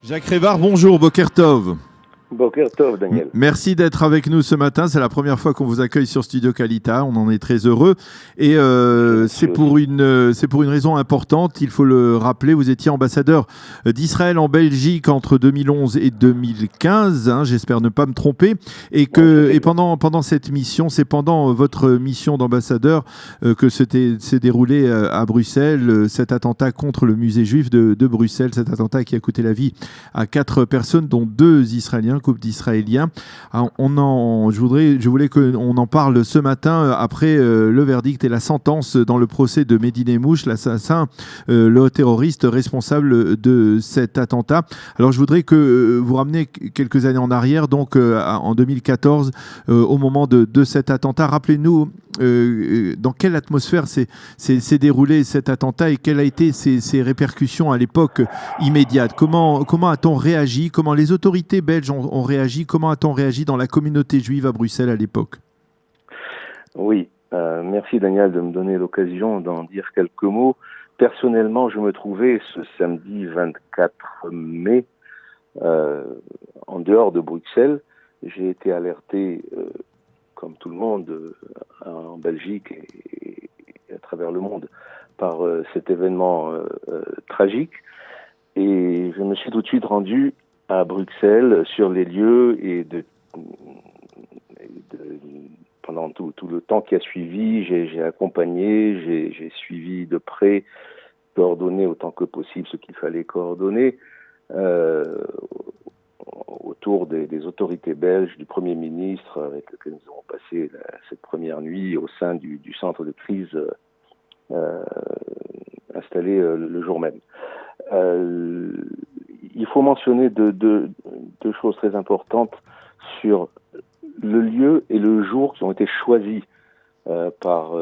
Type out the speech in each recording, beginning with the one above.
Jacques Révard, bonjour, Boker Tov. Boker Tov, Daniel. Merci d'être avec nous ce matin. C'est la première fois qu'on vous accueille sur Studio Kalita. On en est très heureux. Et c'est pour une raison importante. Il faut le rappeler. Vous étiez ambassadeur d'Israël en Belgique entre 2011 et 2015. J'espère ne pas me tromper. Et pendant cette mission, c'est pendant votre mission d'ambassadeur que s'est déroulé à Bruxelles cet attentat contre le musée juif de Bruxelles. Cet attentat qui a coûté la vie à 4 personnes, dont 2 Israéliens, couple d'Israéliens. Je voulais qu'on en parle ce matin après le verdict et la sentence dans le procès de Mehdi Nemmouche, l'assassin, le terroriste responsable de cet attentat. Alors je voudrais que vous rameniez quelques années en arrière, donc en 2014, au moment de cet attentat. Rappelez-nous dans quelle atmosphère s'est déroulé cet attentat et quelles ont été ses répercussions à l'époque immédiates. Comment a-t-on réagi? Comment les autorités belges ont réagi? Comment a-t-on réagi dans la communauté juive à Bruxelles à l'époque? Oui, merci Daniel de me donner l'occasion d'en dire quelques mots. Personnellement, je me trouvais ce samedi 24 mai en dehors de Bruxelles. J'ai été alerté, comme tout le monde, en Belgique et à travers le monde, par cet événement tragique. Et je me suis tout de suite rendu à Bruxelles sur les lieux et pendant tout le temps qui a suivi, j'ai accompagné, j'ai suivi de près, coordonné autant que possible ce qu'il fallait coordonner autour des autorités belges, du Premier ministre avec lequel nous avons passé cette première nuit au sein du centre de crise installé le jour même. Il faut mentionner deux choses très importantes sur le lieu et le jour qui ont été choisis par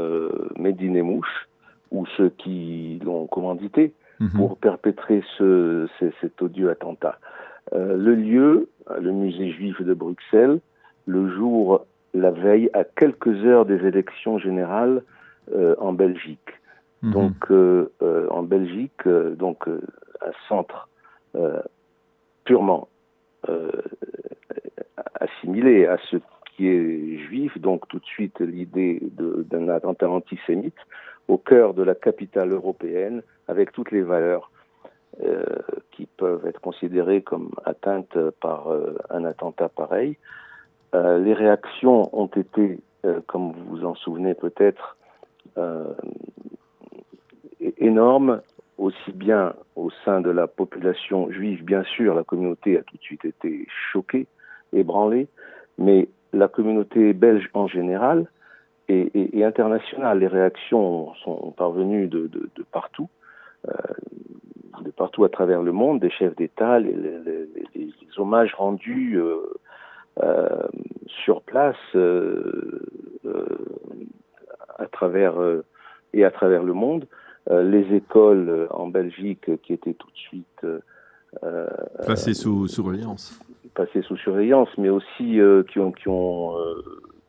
Mehdi Nemmouche ou ceux qui l'ont commandité pour perpétrer cet odieux attentat. Le lieu, le musée juif de Bruxelles, le jour, la veille, à quelques heures des élections générales en Belgique. Donc, en Belgique, un centre purement assimilé à ce qui est juif, donc tout de suite l'idée d'un attentat antisémite au cœur de la capitale européenne, avec toutes les valeurs qui peuvent être considérées comme atteintes par un attentat pareil. Les réactions ont été, comme vous vous en souvenez peut-être, énorme, aussi bien au sein de la population juive, bien sûr, la communauté a tout de suite été choquée, ébranlée, mais la communauté belge en général et internationale. Les réactions sont parvenues de partout à travers le monde, des chefs d'État, les hommages rendus sur place à travers le monde. Les écoles en Belgique qui étaient tout de suite placées sous surveillance. Passées sous surveillance, mais aussi qui ont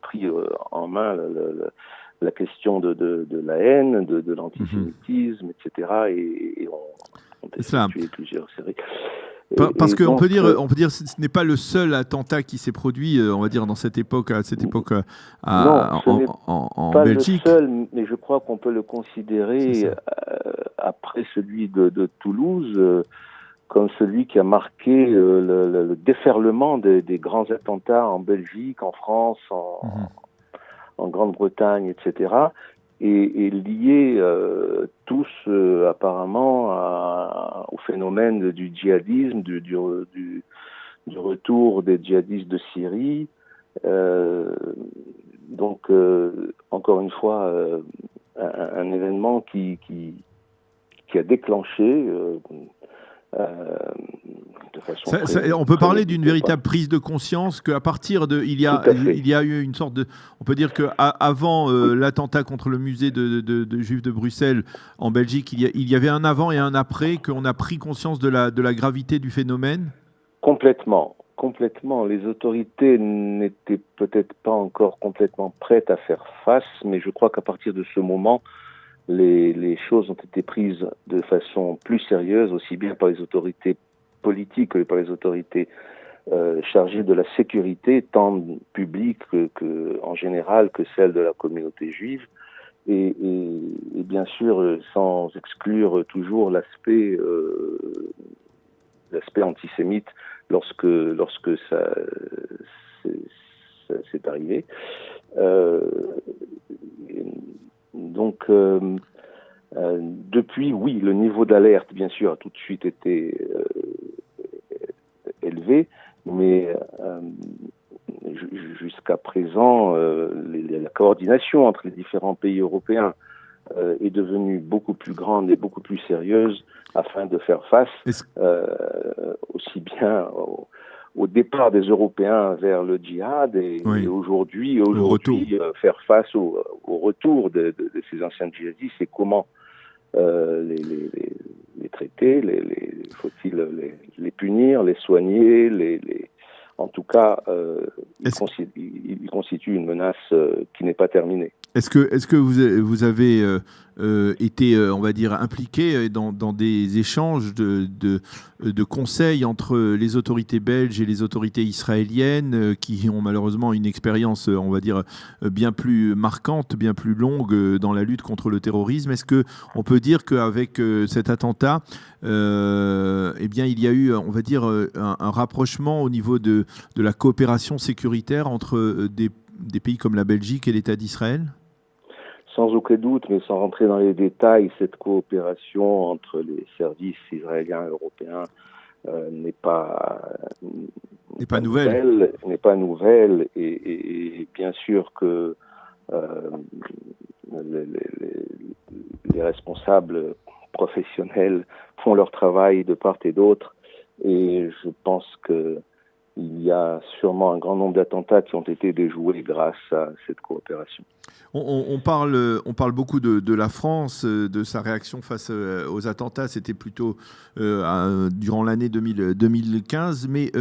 pris en main la question de la haine, de l'antisémitisme, etc. Et ont effectué plusieurs séries. Parce qu'on peut dire que ce n'est pas le seul attentat qui s'est produit, on va dire, dans cette époque, en Belgique. Le seul, mais je crois qu'on peut le considérer après celui de Toulouse comme celui qui a marqué le déferlement des grands attentats en Belgique, en France, en Grande-Bretagne, etc. Et liés tous apparemment au phénomène du djihadisme, du retour des djihadistes de Syrie. Donc, encore une fois, un événement qui a déclenché de façon on peut parler d'une véritable prise de conscience qu'à partir de il y a eu une sorte de, on peut dire que avant l'attentat contre le musée de juifs de Bruxelles en Belgique, il y avait un avant et un après, qu'on a pris conscience de la gravité du phénomène. Complètement. Les autorités n'étaient peut-être pas encore complètement prêtes à faire face, mais je crois qu'à partir de ce moment, les choses ont été prises de façon plus sérieuse, aussi bien par les autorités politiques et par les autorités chargées de la sécurité, tant publique que en général que celle de la communauté juive, et bien sûr sans exclure toujours l'aspect antisémite lorsque ça c'est arrivé. Donc depuis, oui, le niveau d'alerte, bien sûr, a tout de suite été élevé, mais jusqu'à présent, la coordination entre les différents pays européens est devenue beaucoup plus grande et beaucoup plus sérieuse afin de faire face aussi bien au départ des Européens vers le djihad et aujourd'hui faire face au retour de ces anciens djihadistes et comment les traiter, faut-il les punir, les soigner, en tout cas, il constitue une menace qui n'est pas terminée. Est-ce que vous avez été, on va dire, impliqué dans des échanges de conseils entre les autorités belges et les autorités israéliennes qui ont malheureusement une expérience, on va dire, bien plus marquante, bien plus longue dans la lutte contre le terrorisme? Est-ce qu'on peut dire qu'avec cet attentat, eh bien, il y a eu, on va dire, un rapprochement au niveau de la coopération sécuritaire entre des pays comme la Belgique et l'État d'Israël? Sans aucun doute, mais sans rentrer dans les détails, cette coopération entre les services israéliens et européens n'est pas nouvelle. N'est pas nouvelle, et bien sûr que les responsables professionnels font leur travail de part et d'autre, et je pense que il y a sûrement un grand nombre d'attentats qui ont été déjoués grâce à cette coopération. On parle beaucoup de la France, de sa réaction face aux attentats. C'était plutôt durant l'année 2015. Mais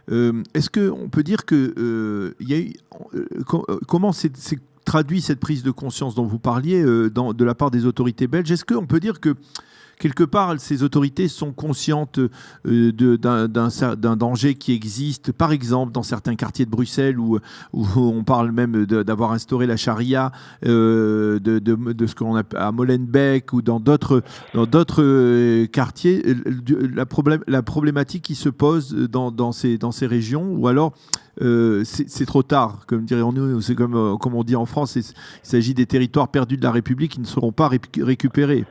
est-ce qu'on peut dire que il y a eu, comment s'est traduit cette prise de conscience dont vous parliez de la part des autorités belges? Est-ce qu'on peut dire que quelque part, ces autorités sont conscientes d'un danger qui existe, par exemple, dans certains quartiers de Bruxelles où on parle même d'avoir instauré la charia, de ce qu'on appelle à Molenbeek ou dans d'autres quartiers, la problématique qui se pose dans ces régions, ou alors c'est trop tard, comme dirions-nous, c'est comme on dit en France, il s'agit des territoires perdus de la République qui ne seront pas récupérés.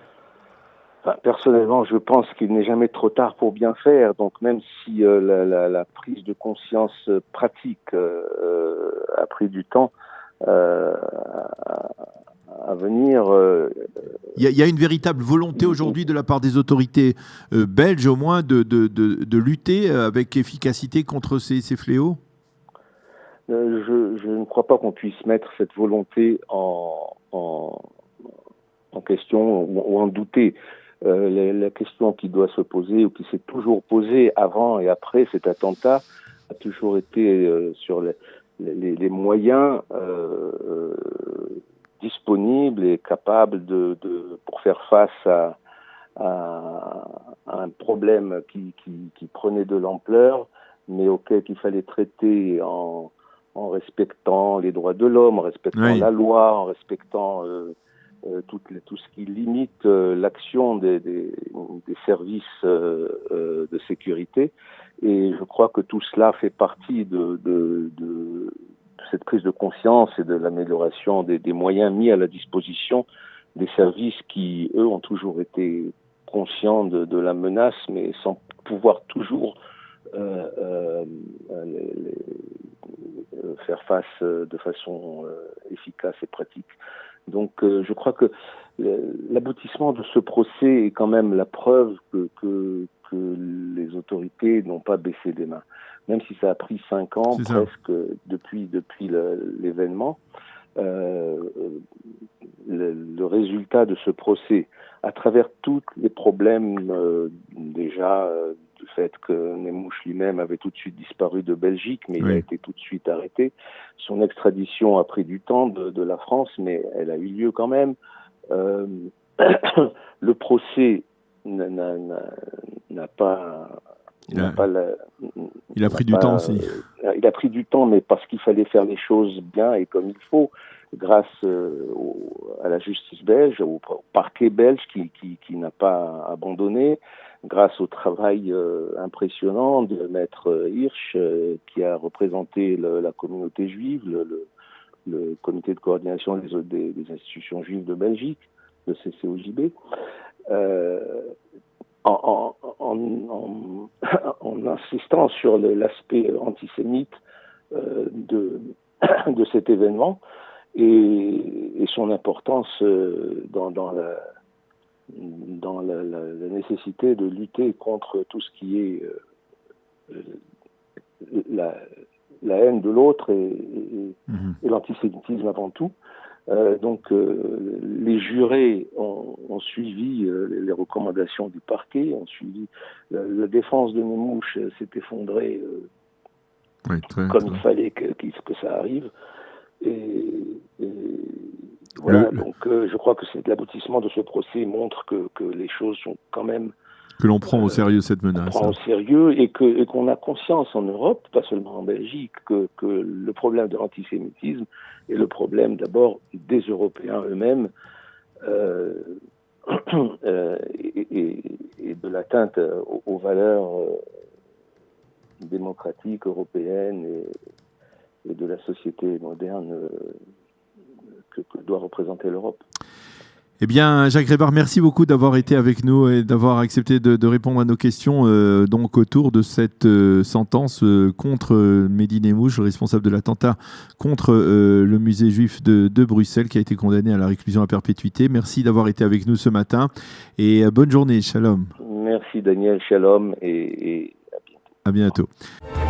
Personnellement, je pense qu'il n'est jamais trop tard pour bien faire. Donc, même si la prise de conscience pratique a pris du temps à venir. Il y a une véritable volonté aujourd'hui de la part des autorités belges, au moins, de lutter avec efficacité contre ces fléaux? Je ne crois pas qu'on puisse mettre cette volonté en question ou en douter. La question qui doit se poser ou qui s'est toujours posée avant et après cet attentat a toujours été sur les moyens disponibles et capables pour faire face à un problème qui prenait de l'ampleur, mais auquel il fallait traiter en respectant les droits de l'homme, en respectant la loi, en respectant tout ce qui limite l'action des services de sécurité. Et je crois que tout cela fait partie de cette prise de conscience et de l'amélioration des moyens mis à la disposition des services qui, eux, ont toujours été conscients de la menace, mais sans pouvoir toujours faire face de façon efficace et pratique. Donc je crois que l'aboutissement de ce procès est quand même la preuve que les autorités n'ont pas baissé des mains. Même si ça a pris 5 ans presque depuis l'événement, le résultat de ce procès, à travers tous les problèmes déjà du fait que Nemmouche lui-même avait tout de suite disparu de Belgique, mais il a été tout de suite arrêté. Son extradition a pris du temps de la France, mais elle a eu lieu quand même. Le procès n'a pas Il n'a pas il a pris du temps aussi. Il a pris du temps, mais parce qu'il fallait faire les choses bien et comme il faut, grâce à la justice belge, au parquet belge qui n'a pas abandonné, grâce au travail impressionnant de Maître Hirsch, qui a représenté la communauté juive, le comité de coordination des institutions juives de Belgique, le CCOJB, en insistant sur l'aspect antisémite de cet événement et son importance dans la nécessité de lutter contre tout ce qui est la haine de l'autre et l'antisémitisme avant tout. Donc les jurés ont suivi les recommandations du parquet, ont suivi la défense de Nemouche s'est effondrée il fallait que ça arrive. Et voilà, donc je crois que l'aboutissement de ce procès montre que les choses sont quand même... Que l'on prend au sérieux cette menace. On prend au sérieux et qu'on a conscience en Europe, pas seulement en Belgique, que le problème de l'antisémitisme est le problème d'abord des Européens eux-mêmes et de l'atteinte aux valeurs démocratiques européennes et de la société moderne que doit représenter l'Europe. Eh bien, Jacques Rébart, merci beaucoup d'avoir été avec nous et d'avoir accepté de répondre à nos questions donc autour de cette sentence contre Mehdi Nemmouche, le responsable de l'attentat contre le musée juif de Bruxelles, qui a été condamné à la réclusion à perpétuité. Merci d'avoir été avec nous ce matin et bonne journée. Shalom. Merci Daniel, shalom et à bientôt. À bientôt.